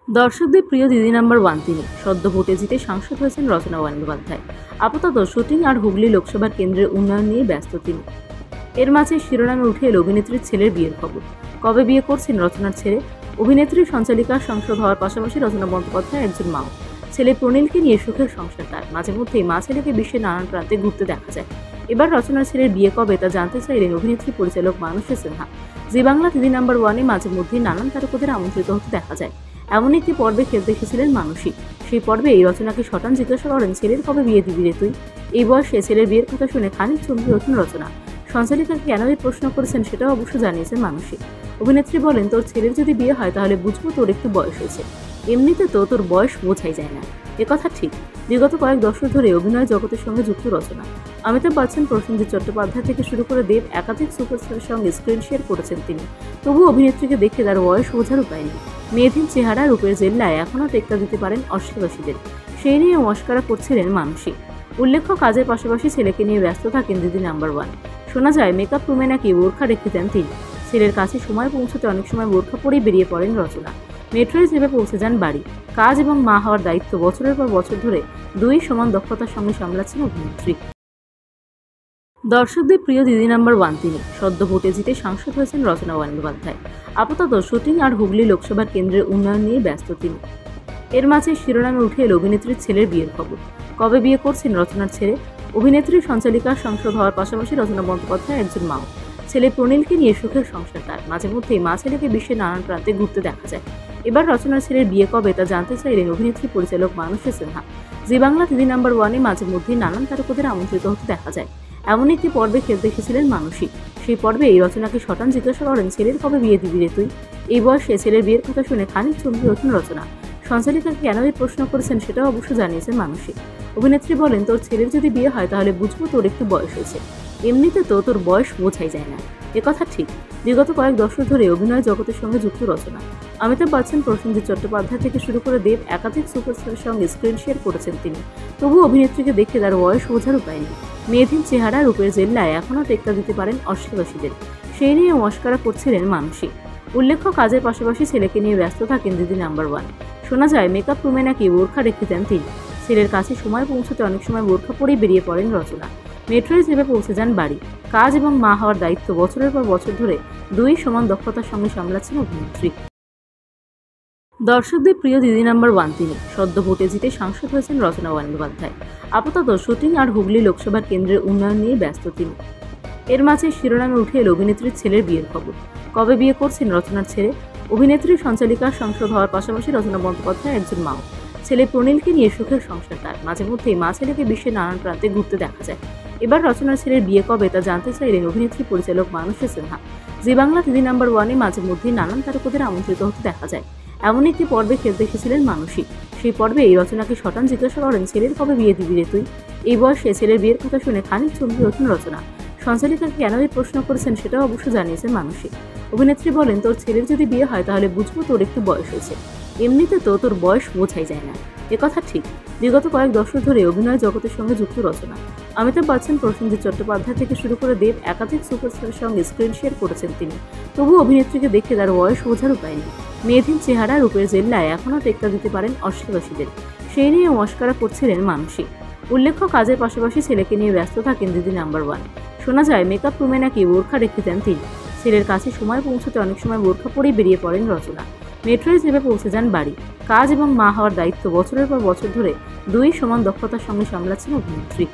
দর্শকদের প্রিয় দিদি নাম্বার ওয়ান তিনি সদ্য ভোটে জিতে সাংসদ হয়েছেন রচনা বন্দ্যোপাধ্যায়। আপাতত শুটিং আর হুগলি লোকসভা কেন্দ্রের উন্নয়ন নিয়ে ব্যস্ত তিনি। এর মাঝে শিরোনামে উঠে এল অভিনেত্রীর ছেলের বিয়ের খবর। কবে বিয়ে করছেন রচনার ছেলে? অভিনেত্রী সঞ্চালিকা সাংসদ হওয়ার পাশাপাশি রচনা বন্দ্যোপাধ্যায় একজন মাও। ছেলে প্রনীলকে নিয়ে সুখের সংসার তার। মাঝে মধ্যেই মা ছেলেকে বিশ্বের নানান প্রান্তে ঘুরতে দেখা যায়। এবার রচনার ছেলের বিয়ে কবে তা জানতে চাইলেন অভিনেত্রী পরিচালক মানুষী সিনহা। জি বাংলা দিদি নাম্বার ওয়ানে মাঝে মধ্যেই নানান তারকাদের আমন্ত্রিত হতে দেখা যায়। এমন একটি পর্বে খেলতে এসেছিলেন মানুষী। সেই পর্বে এই রচনাকে শটান জিজ্ঞাসা করেন, ছেলের কবে বিয়ে দিবি রে তুই? এই বয়সে ছেলের বিয়ের কথা শুনে খানিক চমকে ওঠেন রচনা। সঞ্চালিকাকে কেন এই প্রশ্ন করেছেন সেটাও অবশ্য জানিয়েছেন মানুষী। অভিনেত্রী বলেন, তোর ছেলের যদি বিয়ে হয় তাহলে বুঝবো তোর একটু বয়স হয়েছে। এমনিতে তো তোর বয়স বোঝাই যায় না। একথা ঠিক। বিগত কয়েক দশক ধরে অভিনয় জগতের সঙ্গে যুক্ত রচনা। অমিতাভ বচ্চন, প্রসেনজিৎ চট্টোপাধ্যায় থেকে শুরু করে দেব একাধিক সুপারস্টারের সঙ্গে স্ক্রিন শেয়ার করেছেন তিনি। তবু অভিনেত্রীকে দেখে তার বয়স বোঝার উপায় নেই। মেয়েধীন চেহারা, রূপের জেল্লায় এখনও টেক্কা দিতে পারেন অশ্লীবাসীদের। সেই নিয়ে মস্করা করছিলেন মানুষী। উল্লেখ্য, কাজের পাশাপাশি ছেলেকে নিয়ে ব্যস্ত থাকেন দিদি নাম্বার ওয়ান। শোনা যায় মেকআপ রুমে নাকি বোরখা রেখে দেন তিনি। ছেলের কাছে সময় পৌঁছতে অনেক সময় বোরখা পরেই বেরিয়ে পড়েন রচনা। মেট্রোয় চেপে পৌঁছে যান বাড়ি। কাজ এবং মা হওয়ার দায়িত্ব বছরের পর বছর ধরে দুই সমান দক্ষতার সঙ্গে সামলাচ্ছেন অভিনেত্রী। দর্শকদের প্রিয় দিদি নাম্বার ওয়ান তিনি সদ্য ভোটে জিতে সাংসদ হয়েছেন রচনা বন্দ্যোপাধ্যায়। আপাতত শুটিং আর হুগলি লোকসভা কেন্দ্রের উন্নয়ন নিয়ে ব্যস্ত তিনি। এর মাঝে শিরোনামে উঠে এল অভিনেত্রীর ছেলের বিয়ের খবর। কবে বিয়ে করছেন রচনার ছেলে? অভিনেত্রী সঞ্চালিকা সাংসদ হওয়ার পাশাপাশি রচনা বন্দ্যোপাধ্যায় একজন মাও। ছেলে প্রনীলকে নিয়ে সুখের সংসার তার। মাঝে মধ্যেই মা ছেলেকে বিশ্বের নানান প্রান্তে ঘুরতে দেখা যায়। এবার রচনার ছেলের বিয়ে কবে তা জানতে চাইলেন অভিনেত্রী পরিচালক মানুষী সিনহা। জি বাংলা দিদি নাম্বার ওয়ানে মাঝে মধ্যেই নানান তারকাদের আমন্ত্রিত হতে দেখা যায়। এমন একটি পর্বে খেলতে এসেছিলেন মানুষী। সেই পর্বে এই রচনাকে শটান জিজ্ঞাসা করেন, ছেলের কবে বিয়ে দিবি রে তুই? এই বয়সে ছেলের বিয়ের কথা শুনে খানিক চমকে ওঠেন রচনা। সঞ্চালিকাকে কেন এই প্রশ্ন করেছেন সেটাও অবশ্য জানিয়েছেন মানুষী। অভিনেত্রী বলেন, তোর ছেলের যদি বিয়ে হয় তাহলে বুঝবো তোর একটু বয়স হয়েছে। এমনিতে তো তোর বয়স বোঝাই যায় না। একথা ঠিক। বিগত কয়েক দশক ধরে অভিনয় জগতের সঙ্গে যুক্ত রচনা। অমিতাভ বচ্চন, প্রসেনজিৎ চট্টোপাধ্যায় থেকে শুরু করে দেব একাধিক সুপারস্টারের সঙ্গে স্ক্রিন শেয়ার করেছেন তিনি। তবু অভিনেত্রীকে দেখে তার বয়স বোঝার উপায় নেই। মেয়েধীন চেহারা, রূপের জেল্লায় এখনও টেক্কা দিতে পারেন অশ্লীবাসীদের। সেই নিয়ে মস্করা করছিলেন মানুষী। উল্লেখ্য, কাজের পাশাপাশি ছেলেকে নিয়ে ব্যস্ত থাকেন দিদি নাম্বার ওয়ান। শোনা যায় মেকআপ রুমে নাকি বোরখা রেখে দেন তিনি। ছেলের কাছে সময় পৌঁছতে অনেক সময় বোরখা পরেই বেরিয়ে পড়েন রচনা। মেট্রোয় চেপে পৌঁছে যান বাড়ি। কাজ এবং মা হওয়ার দায়িত্ব বছরের পর বছর ধরে দুই সমান দক্ষতার সঙ্গে সামলাচ্ছেন অভিনেত্রী। দর্শকদের প্রিয় দিদি নাম্বার ওয়ান তিনি সদ্য ভোটে জিতে সাংসদ হয়েছেন রচনা বন্দ্যোপাধ্যায়। আপাতত শুটিং আর হুগলি লোকসভা কেন্দ্রের উন্নয়ন নিয়ে ব্যস্ত তিনি। এর মাঝে শিরোনামে উঠে এল অভিনেত্রীর ছেলের বিয়ের খবর। কবে বিয়ে করছেন রচনার ছেলে? অভিনেত্রী সঞ্চালিকা সাংসদ হওয়ার পাশাপাশি রচনা বন্দ্যোপাধ্যায় একজন মাও। ছেলে প্রনীলকে নিয়ে সুখের সংসার তার। মাঝে মধ্যেই মা ছেলেকে বিশ্বের নানান প্রান্তে ঘুরতে দেখা যায়। এবার রচনার ছেলের বিয়ে কবে তা জানতে চাইলেন অভিনেত্রী পরিচালক মানুষী সিনহা। জি বাংলা দিদি নাম্বার ওয়ানে মাঝে মধ্যেই নানান তারকাদের আমন্ত্রিত হতে দেখা যায়। এমন একটি পর্বে খেলতে এসেছিলেন মানুষী। সেই পর্বে এই রচনাকে শটান জিজ্ঞাসা করেন, ছেলের কবে বিয়ে দিবি রে তুই? এই বয়সে ছেলের বিয়ের কথা শুনে খানিক চমকে ওঠেন রচনা। সঞ্চালিকাকে কেন এই প্রশ্ন করেছেন সেটাও অবশ্য জানিয়েছেন মানুষী। অভিনেত্রী বলেন, তোর ছেলের যদি বিয়ে হয় তাহলে বুঝবো তোর একটু বয়স হয়েছে। এমনিতে তো তোর বয়স বোঝাই যায় না। একথা ঠিক। বিগত কয়েক দশক ধরে অভিনয় জগতের সঙ্গে যুক্ত রচনা। অমিতাভ বচ্চন, প্রসেনজিৎ চট্টোপাধ্যায় থেকে শুরু করে দেব একাধিক সুপারস্টারের সঙ্গে স্ক্রিন শেয়ার করেছেন তিনি। তবু অভিনেত্রীকে দেখে তার বয়স বোঝার উপায় নেই। মেয়েধীন চেহারা, রূপের জেল্লায় এখনও টেক্কা দিতে পারেন অশ্লীবাসীদের। সেই নিয়ে মস্করা করছিলেন মানুষী। উল্লেখ্য, কাজের পাশাপাশি ছেলেকে নিয়ে ব্যস্ত থাকেন দিদি নাম্বার ওয়ান। শোনা যায় মেকআপ রুমে নাকি বোরখা রেখে দেন তিনি। ছেলের কাছে সময় পৌঁছতে অনেক সময় বোরখা পরেই বেরিয়ে পড়েন রচনা। মেট্রোয় চেপে পৌঁছে যান বাড়ি। কাজ এবং মা হওয়ার দায়িত্ব বছরের পর বছর ধরে দুই সমান দক্ষতার সঙ্গে সামলাচ্ছেন অভিনেত্রী।